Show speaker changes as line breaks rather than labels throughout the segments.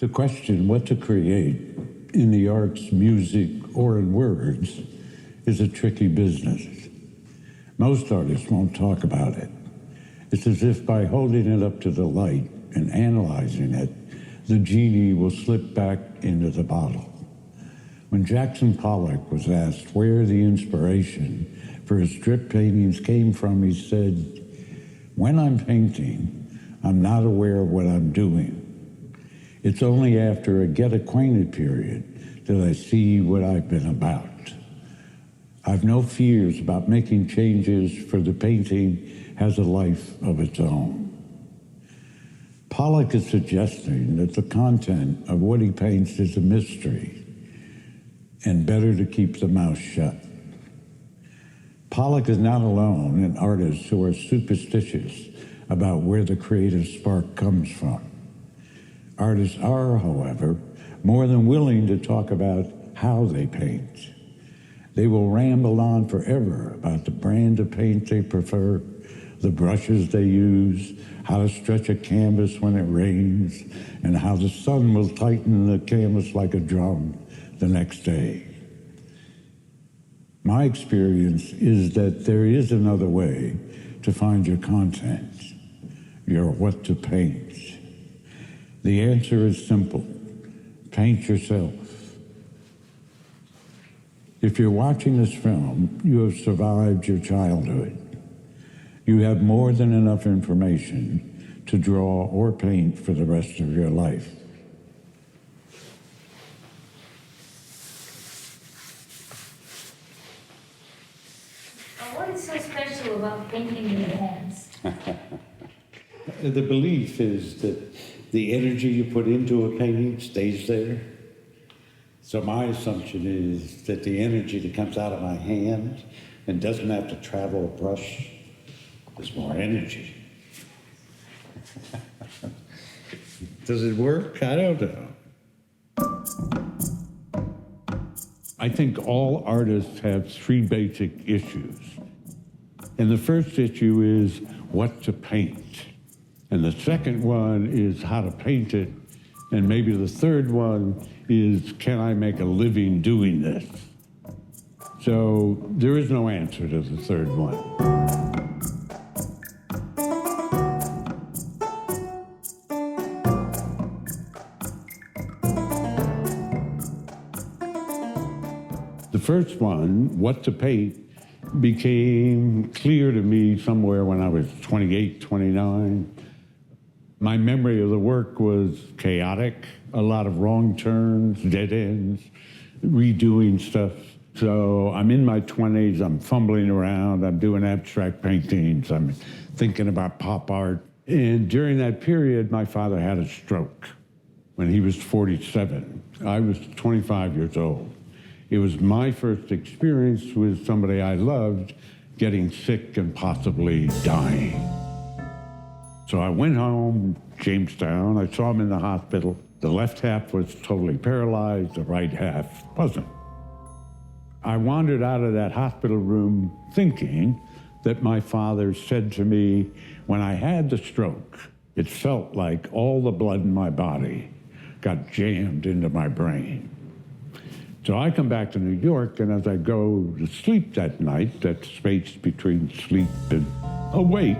The question, what to create in the arts, music, or in words, is a tricky business. Most artists won't talk about it. It's as if by holding it up to the light and analyzing it, the genie will slip back into the bottle. When Jackson Pollock was asked where the inspiration for his strip paintings came from, he said, "When I'm painting, I'm not aware of what I'm doing. It's only after a get acquainted period that I see what I've been about. I've no fears about making changes, for the painting has a life of its own." Pollock is suggesting that the content of what he paints is a mystery, and better to keep the mouth shut. Pollock is not alone in artists who are superstitious about where the creative spark comes from. Artists are, however, more than willing to talk about how they paint. They will ramble on forever about the brand of paint they prefer, the brushes they use, how to stretch a canvas when it rains, and how the sun will tighten the canvas like a drum the next day. My experience is that there is another way to find your content, your what to paint. The answer is simple: paint yourself. If you're watching this film, you have survived your childhood. You have more than enough information to draw or paint for the rest of your life.
What is so special about painting with your hands?
The belief is that the energy you put into a painting stays there. So my assumption is that the energy that comes out of my hand and doesn't have to travel a brush is more energy. Does it work? I don't know.
I think all artists have three basic issues. And the first issue is what to paint. And the second one is how to paint it. And maybe the third one is, can I make a living doing this? So there is no answer to the third one. The first one, what to paint, became clear to me somewhere when I was 28, 29. My memory of the work was chaotic, a lot of wrong turns, dead ends, redoing stuff. So I'm in my 20s, I'm fumbling around, I'm doing abstract paintings, I'm thinking about pop art. And during that period, my father had a stroke when he was 47. I was 25 years old. It was my first experience with somebody I loved getting sick and possibly dying. So I went home, Jamestown. I saw him in the hospital. The left half was totally paralyzed, the right half wasn't. I wandered out of that hospital room thinking that my father said to me, when I had the stroke, it felt like all the blood in my body got jammed into my brain. So I come back to New York, and as I go to sleep that night, that space between sleep and awake,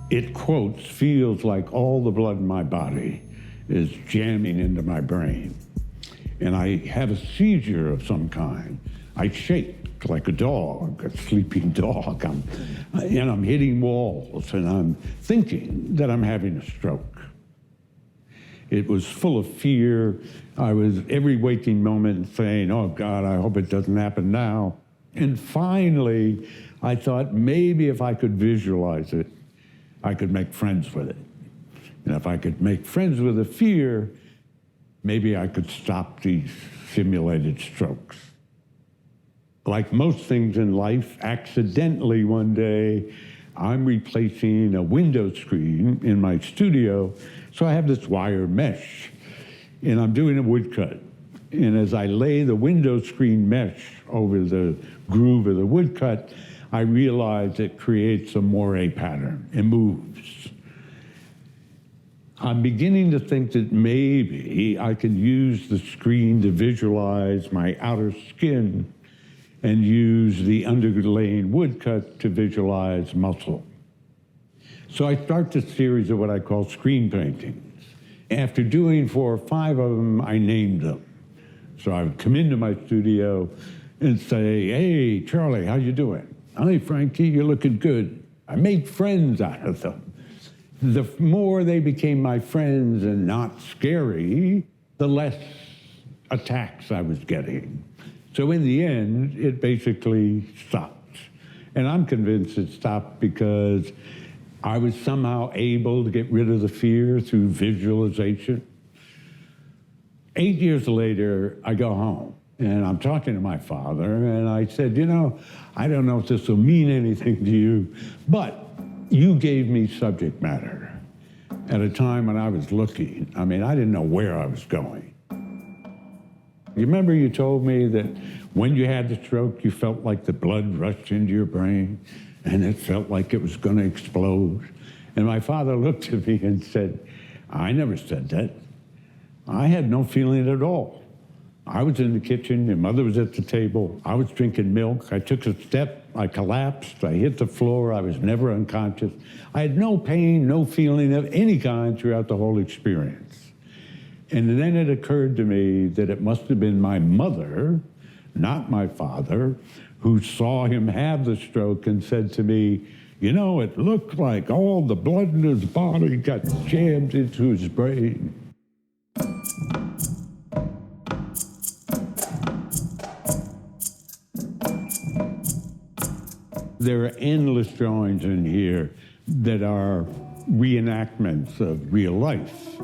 it, quotes, feels like all the blood in my body is jamming into my brain. And I have a seizure of some kind. I shake like a dog, a sleeping dog. I'm hitting walls, and I'm thinking that I'm having a stroke. It was full of fear. I was every waking moment saying, oh God, I hope it doesn't happen now. And finally, I thought maybe if I could visualize it, I could make friends with it. And if I could make friends with the fear, maybe I could stop these simulated strokes. Like most things in life, accidentally one day, I'm replacing a window screen in my studio, so I have this wire mesh, and I'm doing a woodcut. And as I lay the window screen mesh over the groove of the woodcut, I realize it creates a moire pattern. It moves. I'm beginning to think that maybe I could use the screen to visualize my outer skin and use the underlaying woodcut to visualize muscle. So I start this series of what I call screen paintings. After doing 4 or 5 of them, I named them. So I would come into my studio and say, hey, Charlie, how you doing? Hi, Frankie, you're looking good. I made friends out of them. The more they became my friends and not scary, the less attacks I was getting. So in the end, it basically stopped. And I'm convinced it stopped because I was somehow able to get rid of the fear through visualization. 8 years later, I go home and I'm talking to my father and I said, you know, I don't know if this will mean anything to you, but you gave me subject matter at a time when I was looking. I mean, I didn't know where I was going. You remember you told me that when you had the stroke, you felt like the blood rushed into your brain and it felt like it was going to explode. And my father looked at me and said, I never said that. I had no feeling at all. I was in the kitchen, your mother was at the table, I was drinking milk, I took a step, I collapsed, I hit the floor, I was never unconscious. I had no pain, no feeling of any kind throughout the whole experience. And then it occurred to me that it must have been my mother, not my father, who saw him have the stroke and said to me, you know, it looked like all the blood in his body got jammed into his brain. There are endless drawings in here that are reenactments of real life.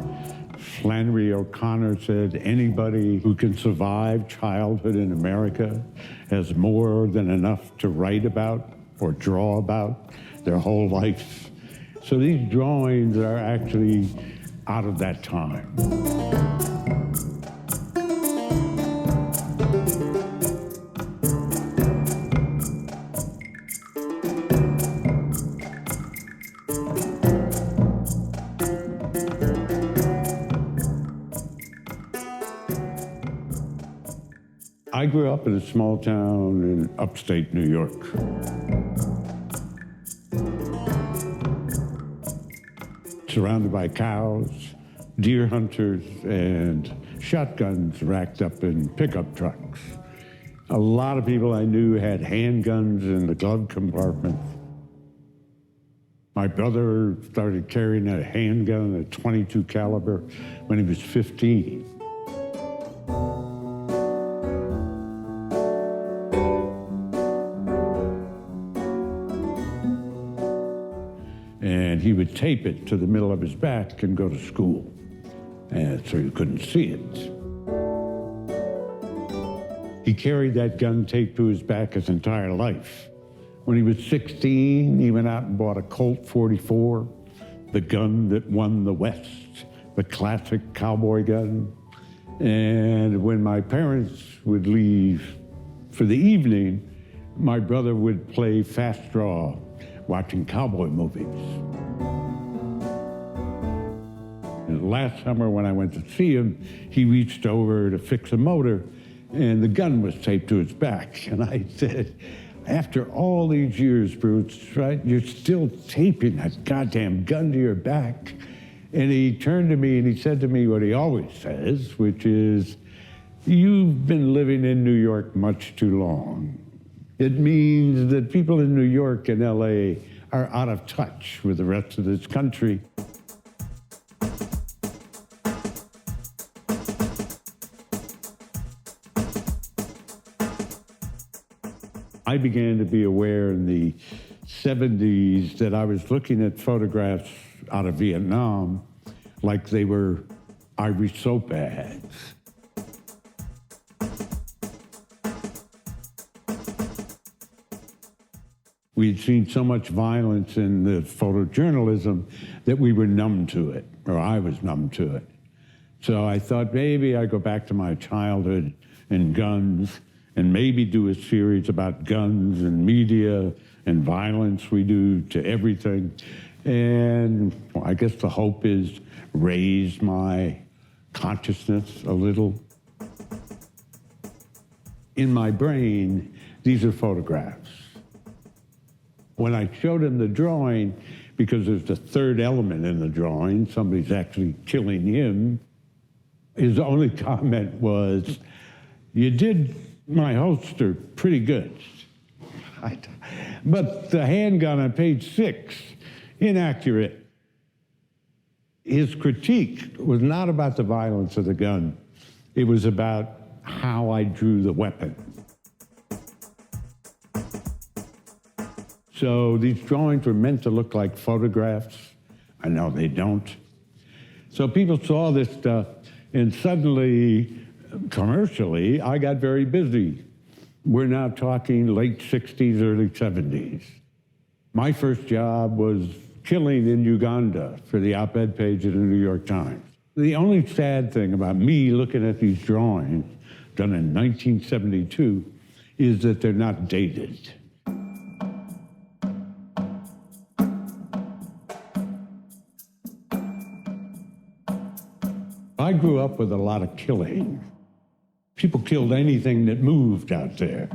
Flannery O'Connor said, anybody who can survive childhood in America has more than enough to write about or draw about their whole life. So these drawings are actually out of that time. I grew up in a small town in upstate New York. Surrounded by cows, deer hunters, and shotguns racked up in pickup trucks. A lot of people I knew had handguns in the glove compartments. My brother started carrying a handgun, a .22 caliber, when he was 15. And he would tape it to the middle of his back and go to school. And so you couldn't see it. He carried that gun taped to his back his entire life. When he was 16, he went out and bought a Colt 44, the gun that won the West, the classic cowboy gun. And when my parents would leave for the evening, my brother would play fast draw, watching cowboy movies. And last summer when I went to see him, he reached over to fix a motor and the gun was taped to his back. And I said, after all these years, Bruce, right, you're still taping that goddamn gun to your back. And he turned to me and he said to me what he always says, which is, you've been living in New York much too long. It means that people in New York and LA are out of touch with the rest of this country. I began to be aware in the 70s that I was looking at photographs out of Vietnam like they were Irish soap ads. We had seen so much violence in the photojournalism that we were numb to it, or I was numb to it. So I thought maybe I'd go back to my childhood and guns and maybe do a series about guns and media and violence we do to everything. And I guess the hope is raise my consciousness a little. In my brain, these are photographs. When I showed him the drawing, because there's the third element in the drawing, somebody's actually killing him, his only comment was, "You did my holster pretty good. But the handgun on page 6, inaccurate." His critique was not about the violence of the gun. It was about how I drew the weapon. So these drawings were meant to look like photographs. I know they don't. So people saw this stuff, and suddenly, commercially, I got very busy. We're now talking late 60s, early 70s. My first job was killing in Uganda for the op-ed page of the New York Times. The only sad thing about me looking at these drawings done in 1972 is that they're not dated. I grew up with a lot of killing. People killed anything that moved out there.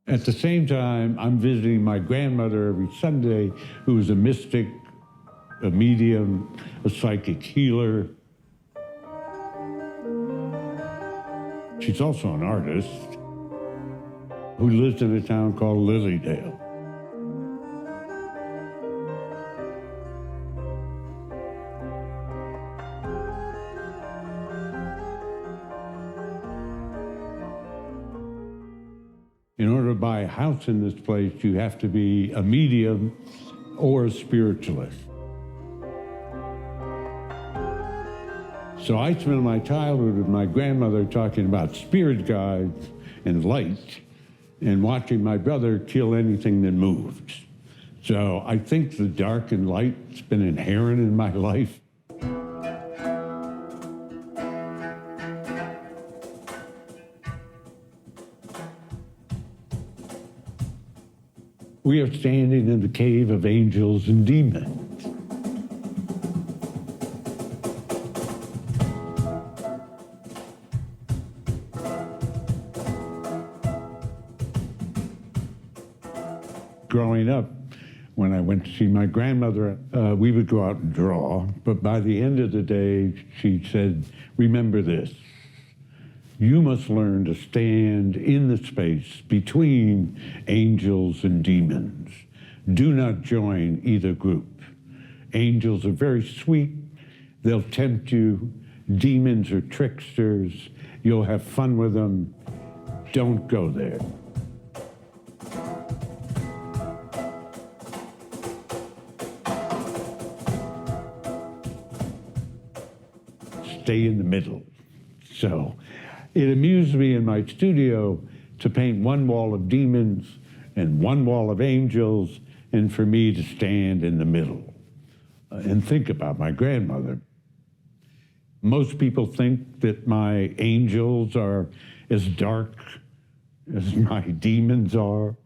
At the same time, I'm visiting my grandmother every Sunday, who was a mystic, a medium, a psychic healer. She's also an artist who lives in a town called Lilydale. In order to buy a house in this place, you have to be a medium or a spiritualist. So I spent my childhood with my grandmother talking about spirit guides and light and watching my brother kill anything that moved. So I think the dark and light's been inherent in my life. We are standing in the cave of angels and demons. Growing up, when I went to see my grandmother, we would go out and draw, but by the end of the day, she said, "Remember this. You must learn to stand in the space between angels and demons. Do not join either group. Angels are very sweet. They'll tempt you. Demons are tricksters. You'll have fun with them. Don't go there." Stay in the middle. So it amused me in my studio to paint one wall of demons and one wall of angels, and for me to stand in the middle and think about my grandmother. Most people think that my angels are as dark as my demons are.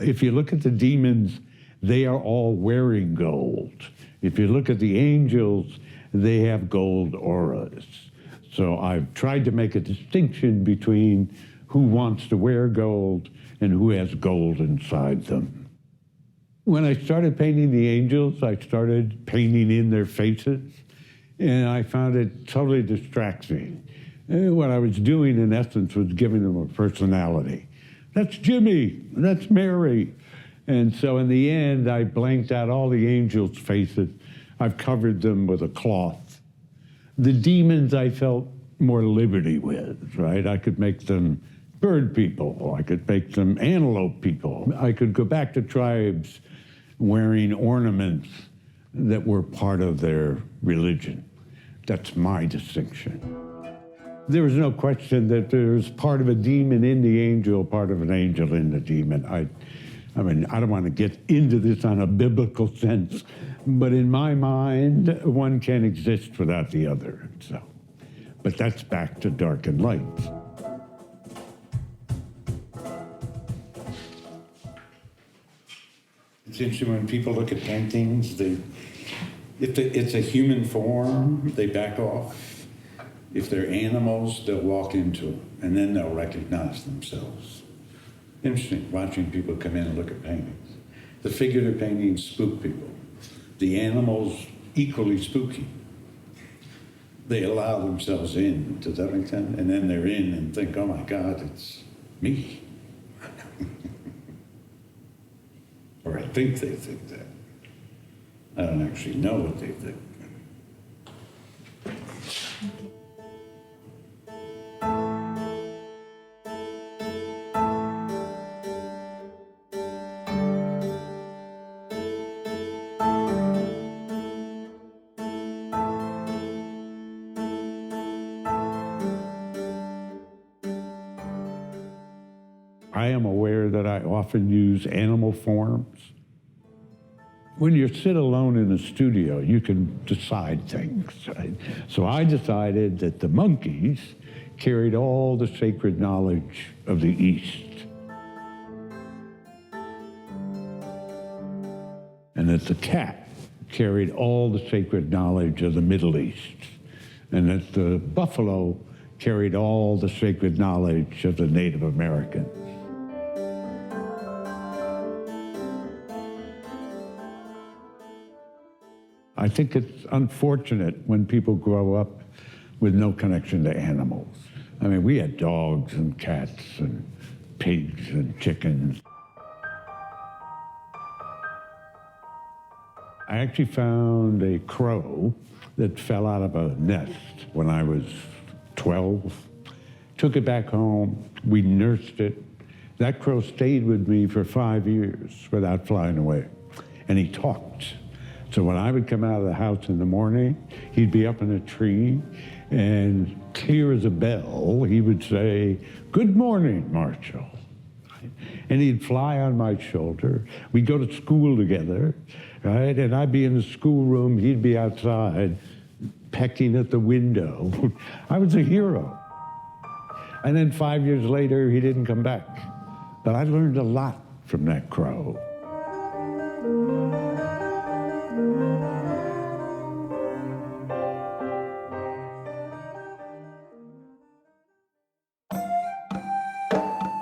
If you look at the demons, they are all wearing gold. If you look at the angels, they have gold auras. So I've tried to make a distinction between who wants to wear gold and who has gold inside them. When I started painting the angels, I started painting in their faces, and I found it totally distracting. And what I was doing, in essence, was giving them a personality. That's Jimmy, that's Mary. And so in the end, I blanked out all the angels' faces. I've covered them with a cloth. The demons I felt more liberty with, right? I could make them bird people. I could make them antelope people. I could go back to tribes wearing ornaments that were part of their religion. That's my distinction. There was no question that there's part of a demon in the angel, part of an angel in the demon. I mean, I don't want to get into this on a biblical sense, but in my mind, one can't exist without the other. So, but that's back to dark and light. It's interesting when people look at paintings,
If it's a human form, they back off. If they're animals, they'll walk into it, and then they'll recognize themselves. Interesting, watching people come in and look at paintings. The figurative paintings spook people. The animals, equally spooky. They allow themselves in, does that make sense? And then they're in and think, oh my God, it's me. Or I think they think that. I don't actually know what they think.
I am aware that I often use animal forms. When you sit alone in a studio, you can decide things, right? So I decided that the monkeys carried all the sacred knowledge of the East, and that the cat carried all the sacred knowledge of the Middle East, and that the buffalo carried all the sacred knowledge of the Native Americans. I think it's unfortunate when people grow up with no connection to animals. I mean, we had dogs and cats and pigs and chickens. I actually found a crow that fell out of a nest when I was 12. Took it back home, we nursed it. That crow stayed with me for 5 years without flying away, and he talked. So when I would come out of the house in the morning, he'd be up in a tree, and clear as a bell, he would say, "Good morning, Marshall." And he'd fly on my shoulder. We'd go to school together, right? And I'd be in the schoolroom, he'd be outside, pecking at the window. I was a hero. And then 5 years later, he didn't come back. But I learned a lot from that crow.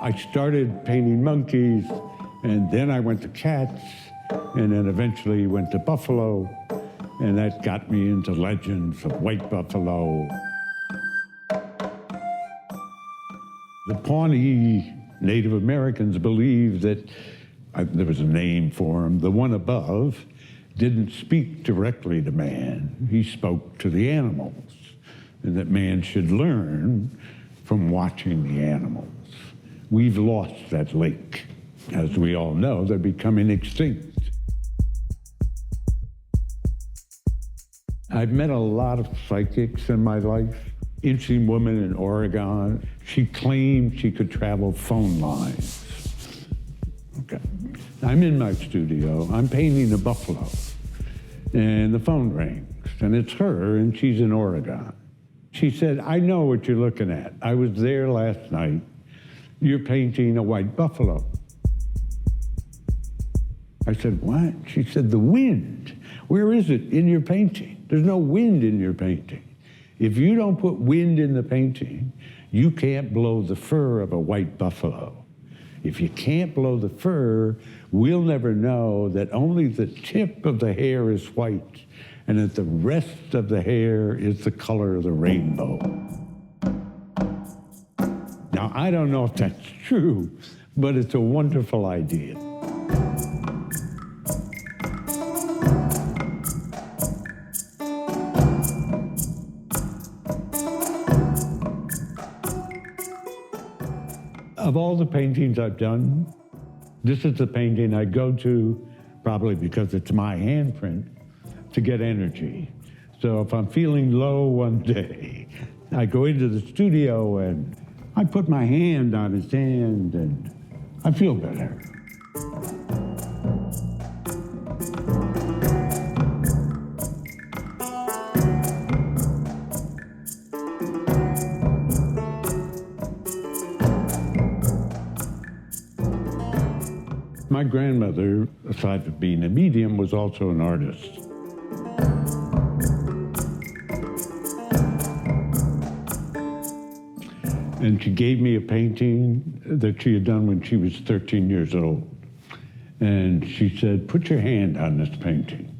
I started painting monkeys, and then I went to cats, and then eventually went to buffalo, and that got me into legends of white buffalo. The Pawnee Native Americans believed that, there was a name for him, the one above didn't speak directly to man, he spoke to the animals, and that man should learn from watching the animals. We've lost that link. As we all know, they're becoming extinct. I've met a lot of psychics in my life. Interesting woman in Oregon. She claimed she could travel phone lines. Okay. I'm in my studio. I'm painting a buffalo. And the phone rings. And it's her, and she's in Oregon. She said, "I know what you're looking at. I was there last night. You're painting a white buffalo." I said, "What?" She said, "The wind. Where is it in your painting? There's no wind in your painting. If you don't put wind in the painting, you can't blow the fur of a white buffalo. If you can't blow the fur, we'll never know that only the tip of the hair is white and that the rest of the hair is the color of the rainbow." Now, I don't know if that's true, but it's a wonderful idea. Of all the paintings I've done, this is the painting I go to, probably because it's my handprint, to get energy. So if I'm feeling low one day, I go into the studio and I put my hand on his hand and I feel better. My grandmother, aside from being a medium, was also an artist. And she gave me a painting that she had done when she was 13 years old. And she said, put your hand on this painting.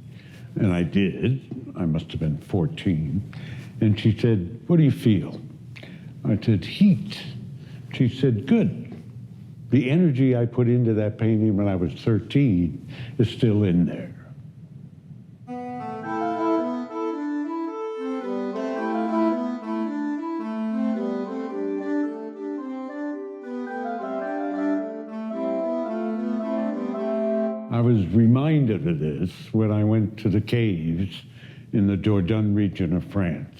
And I did. I must have been 14. And she said, what do you feel? I said, heat. She said, good. The energy I put into that painting when I was 13 is still in there. I was reminded of this when I went to the caves in the Dordogne region of France.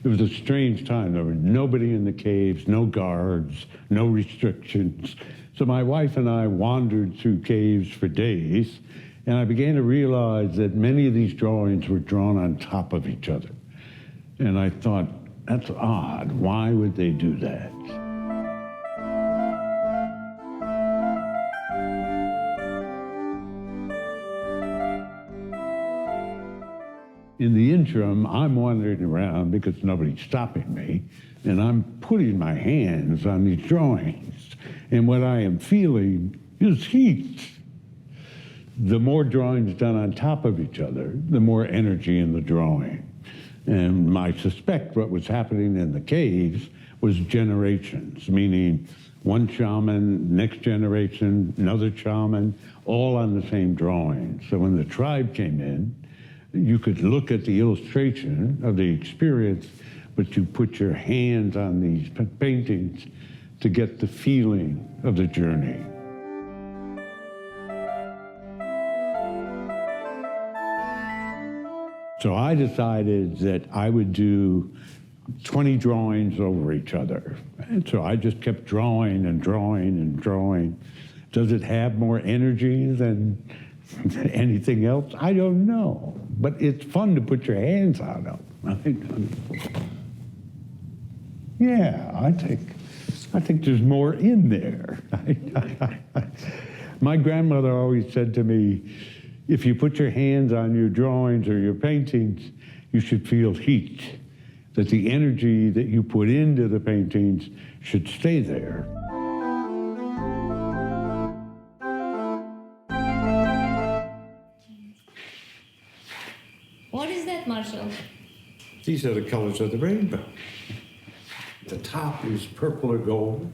It was a strange time. There was nobody in the caves, no guards, no restrictions. So my wife and I wandered through caves for days, and I began to realize that many of these drawings were drawn on top of each other. And I thought, that's odd. Why would they do that? In the interim, I'm wandering around because nobody's stopping me, and I'm putting my hands on these drawings. And what I am feeling is heat. The more drawings done on top of each other, the more energy in the drawing. And I suspect what was happening in the caves was generations, meaning one shaman, next generation, another shaman, all on the same drawing. So when the tribe came in, you could look at the illustration of the experience, but you put your hands on these paintings to get the feeling of the journey. So I decided that I would do 20 drawings over each other. And so I just kept drawing and drawing and drawing. Does it have more energy than anything else? I don't know, but it's fun to put your hands on them. Yeah, I think there's more in there. My grandmother always said to me, if you put your hands on your drawings or your paintings, you should feel heat, that the energy that you put into the paintings should stay there.
What is that, Marshall?
These are the colors of the rainbow. The top is purple or gold.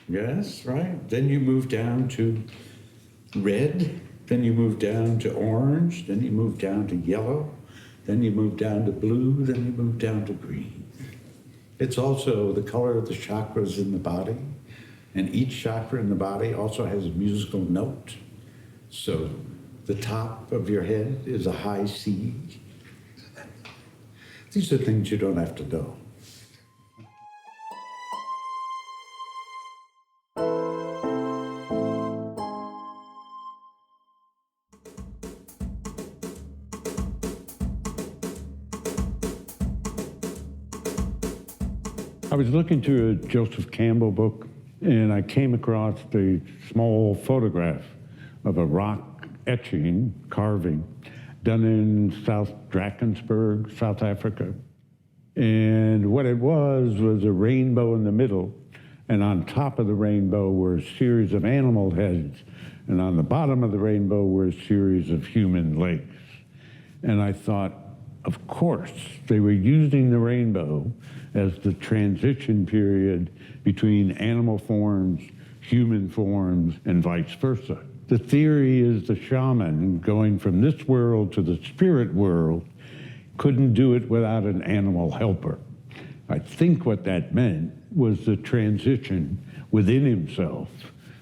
Yes, right. Then you move down to red. Then you move down to orange. Then you move down to yellow. Then you move down to blue. Then you move down to green. It's also the color of the chakras in the body. And each chakra in the body also has a musical note. So the top of your head is a high C. These are things you don't have to know.
I was looking through a Joseph Campbell book, and I came across a small photograph of a rock etching, carving, done in South Drakensberg, South Africa. And what it was a rainbow in the middle, and on top of the rainbow were a series of animal heads, and on the bottom of the rainbow were a series of human legs. And I thought, of course, they were using the rainbow as the transition period between animal forms, human forms, and vice versa. The theory is the shaman going from this world to the spirit world couldn't do it without an animal helper. I think what that meant was the transition within himself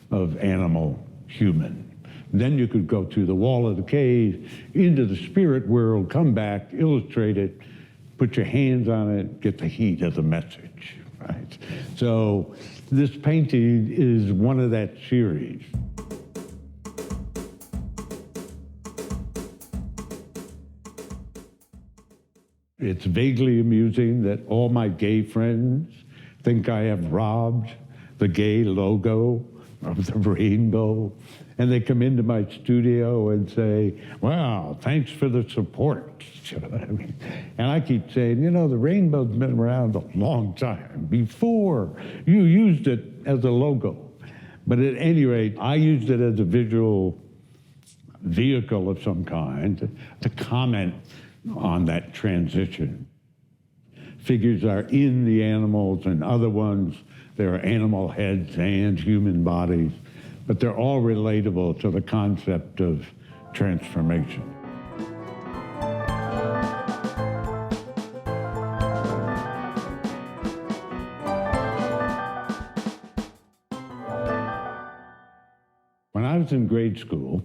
of animal-human. Then you could go through the wall of the cave, into the spirit world, come back, illustrate it, put your hands on it, get the heat of the message, right? So this painting is one of that series. It's vaguely amusing that all my gay friends think I have robbed the gay logo of the rainbow. And they come into my studio and say, "Well, thanks for the support." And I keep saying, the rainbow's been around a long time before you used it as a logo. But at any rate, I used it as a visual vehicle of some kind to comment on that transition. Figures are in the animals, and other ones, there are animal heads and human bodies, but they're all relatable to the concept of transformation. When I was in grade school,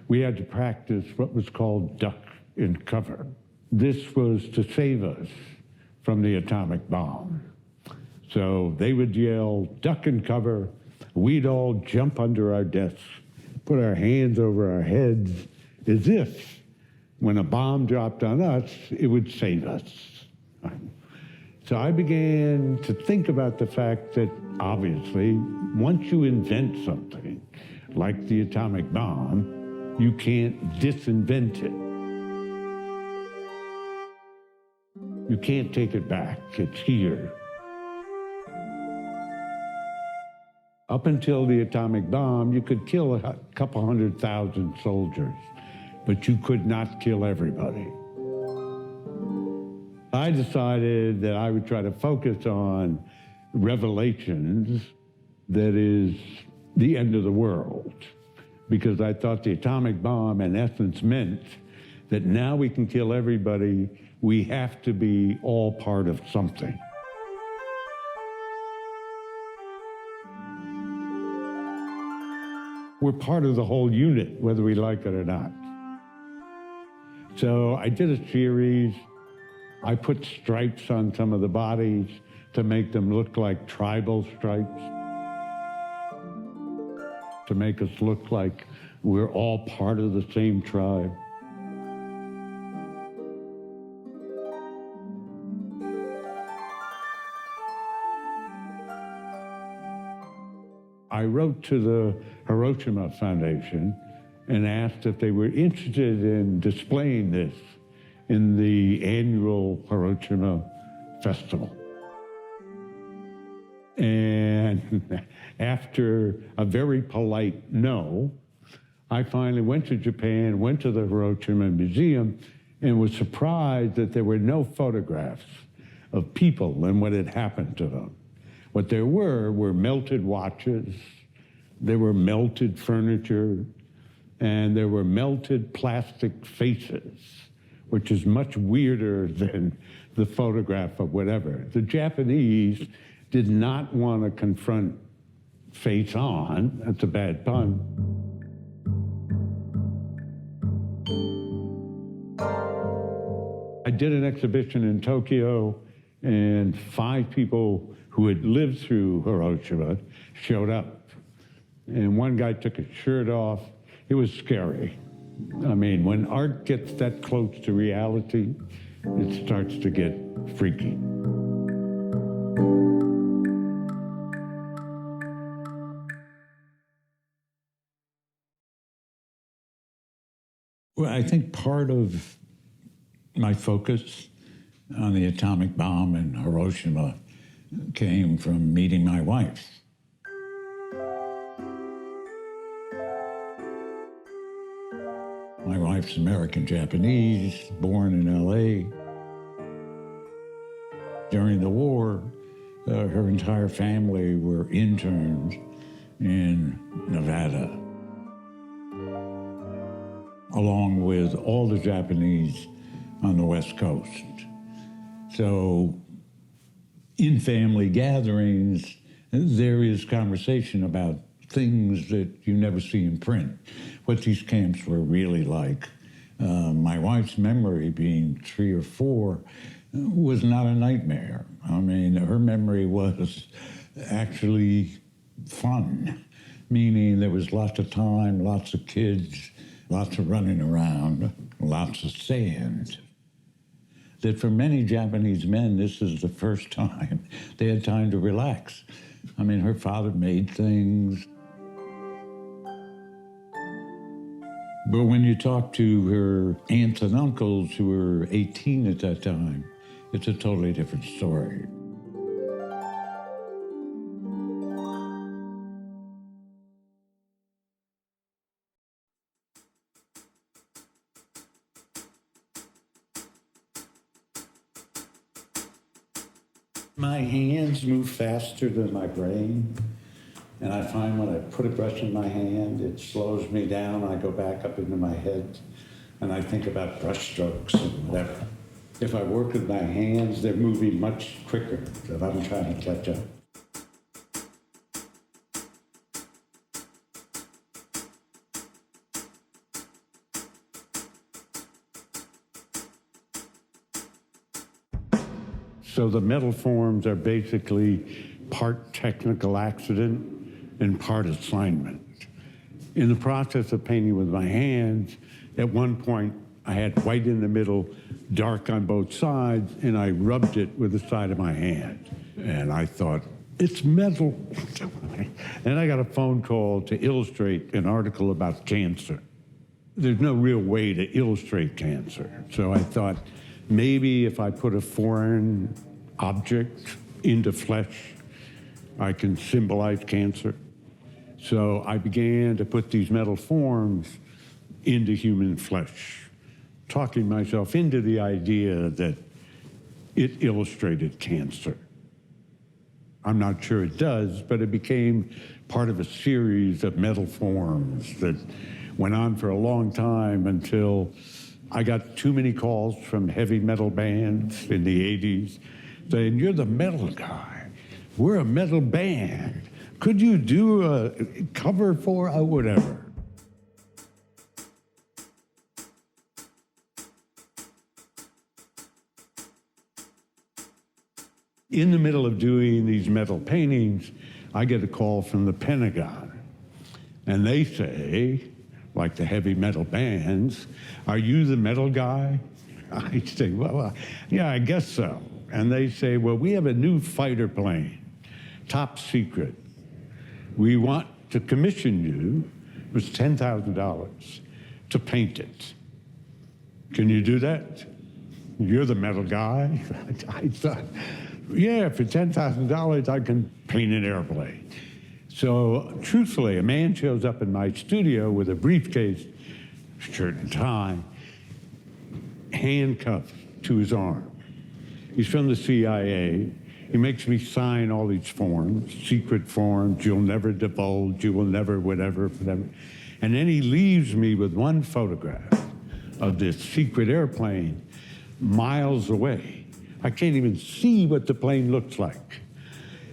we had to practice what was called duck and cover. This was to save us from the atomic bomb. So they would yell, "Duck and cover." We'd all jump under our desks, put our hands over our heads, as if when a bomb dropped on us, it would save us. So I began to think about the fact that, obviously, once you invent something, like the atomic bomb, you can't disinvent it. You can't take it back. It's here. Up until the atomic bomb, you could kill a couple 100,000 soldiers, but you could not kill everybody. I decided that I would try to focus on Revelations, that is the end of the world, because I thought the atomic bomb, in essence, meant that now we can kill everybody. We have to be all part of something. We're part of the whole unit, whether we like it or not. So I did a series. I put stripes on some of the bodies to make them look like tribal stripes, to make us look like we're all part of the same tribe. I wrote to the Hiroshima Foundation and asked if they were interested in displaying this in the annual Hiroshima Festival. And after a very polite no, I finally went to Japan, went to the Hiroshima Museum, and was surprised that there were no photographs of people and what had happened to them. What there were melted watches, there were melted furniture, and there were melted plastic faces, which is much weirder than the photograph of whatever. The Japanese did not want to confront face on, that's a bad pun. I did an exhibition in Tokyo, and 5 people who had lived through Hiroshima showed up. And one guy took his shirt off. It was scary. I mean, when art gets that close to reality, it starts to get freaky. Well, I think part of my focus on the atomic bomb in Hiroshima came from meeting my wife. My wife's American-Japanese, born in LA. During the war, her entire family were interns in Nevada, along with all the Japanese on the West Coast. So in family gatherings, there is conversation about things that you never see in print, what these camps were really like. My wife's memory, being 3 or 4, was not a nightmare. I mean, her memory was actually fun, meaning there was lots of time, lots of kids, lots of running around, lots of sand. That for many Japanese men, this is the first time they had time to relax. I mean, her father made things. But when you talk to her aunts and uncles who were 18 at that time, it's a totally different story.
My hands move faster than my brain. And I find when I put a brush in my hand, it slows me down. I go back up into my head and I think about brush strokes and whatever. If I work with my hands, they're moving much quicker than I'm trying to catch up.
So the metal forms are basically part technical accident and part assignment. In the process of painting with my hands, at one point I had white in the middle, dark on both sides, and I rubbed it with the side of my hand. And I thought, it's metal. And I got a phone call to illustrate an article about cancer. There's no real way to illustrate cancer. So I thought, maybe if I put a foreign object into flesh, I can symbolize cancer. So I began to put these metal forms into human flesh, talking myself into the idea that it illustrated cancer. I'm not sure it does, but it became part of a series of metal forms that went on for a long time until I got too many calls from heavy metal bands in the 80s saying, "You're the metal guy. We're a metal band. Could you do a cover for whatever?" In the middle of doing these metal paintings, I get a call from the Pentagon. And they say, like the heavy metal bands, "Are you the metal guy?" I say, well, yeah, I guess so. And they say, "Well, we have a new fighter plane, top secret. We want to commission you," it was $10,000, "to paint it. Can you do that? You're the metal guy." I thought, yeah, for $10,000, I can paint an airplane. So truthfully, a man shows up in my studio with a briefcase, shirt and tie, handcuffed to his arm. He's from the CIA. He makes me sign all these forms, secret forms, you'll never divulge, you will never whatever. And then he leaves me with one photograph of this secret airplane miles away. I can't even see what the plane looks like.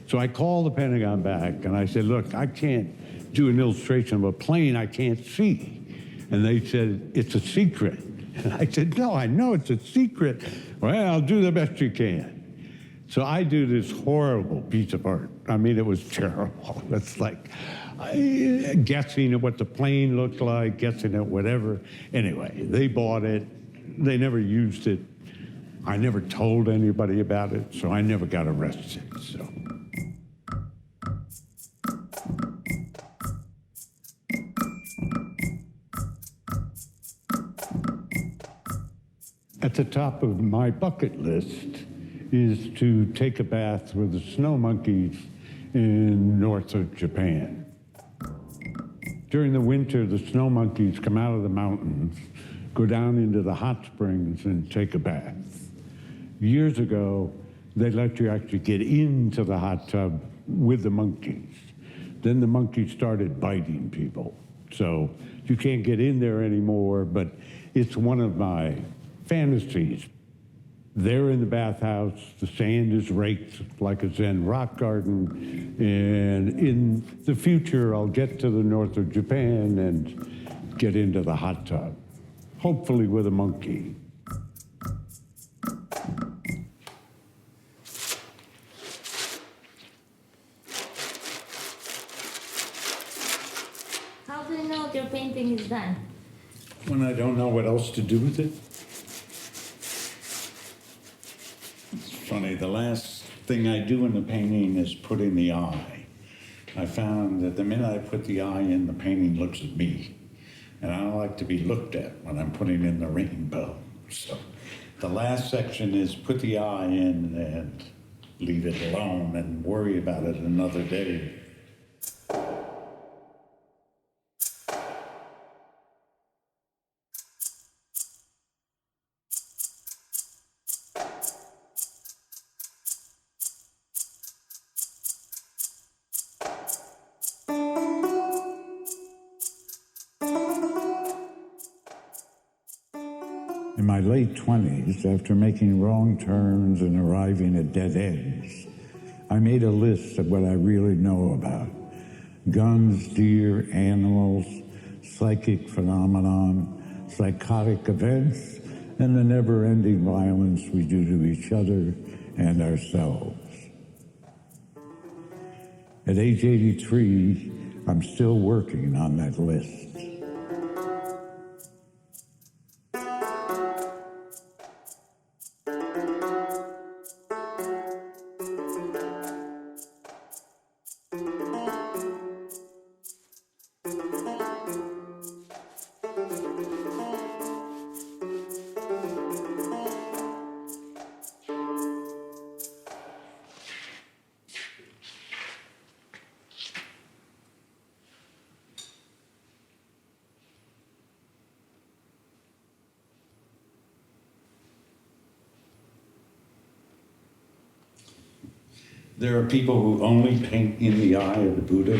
So I called the Pentagon back and I said, "Look, I can't do an illustration of a plane I can't see." And they said, "It's a secret." And I said, "No, I know it's a secret." "Well, I'll do the best you can." So I do this horrible piece of art. I mean, it was terrible. It's like guessing at what the plane looked like, guessing at whatever. Anyway, they bought it. They never used it. I never told anybody about it, so I never got arrested. So. At the top of my bucket list is to take a bath with the snow monkeys in north of Japan. During the winter, the snow monkeys come out of the mountains, go down into the hot springs and take a bath. Years ago, they let you actually get into the hot tub with the monkeys. Then the monkeys started biting people. So you can't get in there anymore, but it's one of my fantasies. There in the bathhouse, the sand is raked like a Zen rock garden, and in the future, I'll get to the north of Japan and get into the hot tub, hopefully with a monkey.
How do you know your painting is done?
When I don't know what else to do with it. It's funny, the last thing I do in the painting is put in the eye. I found that the minute I put the eye in, the painting looks at me. and I don't like to be looked at when I'm putting in the rainbow. So the last section is put the eye in and leave it alone and worry about it another day.
In my late 20s, after making wrong turns and arriving at dead ends, I made a list of what I really know about: guns, deer, animals, psychic phenomenon, psychotic events, and the never-ending violence we do to each other and ourselves. At age 83, I'm still working on that list. There are people who only paint in the eye of the Buddha.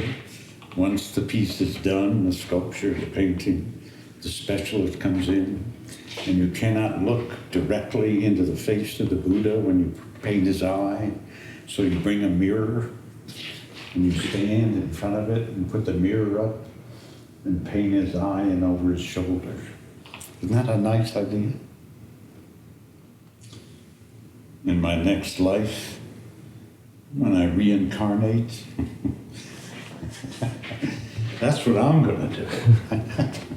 Once the piece is done, the sculpture, the painting, the specialist comes in, and you cannot look directly into the face of the Buddha when you paint his eye. So you bring a mirror, and you stand in front of it and put the mirror up and paint his eye and over his shoulder. Isn't that a nice idea? In my next life, when I reincarnate, that's what I'm gonna do.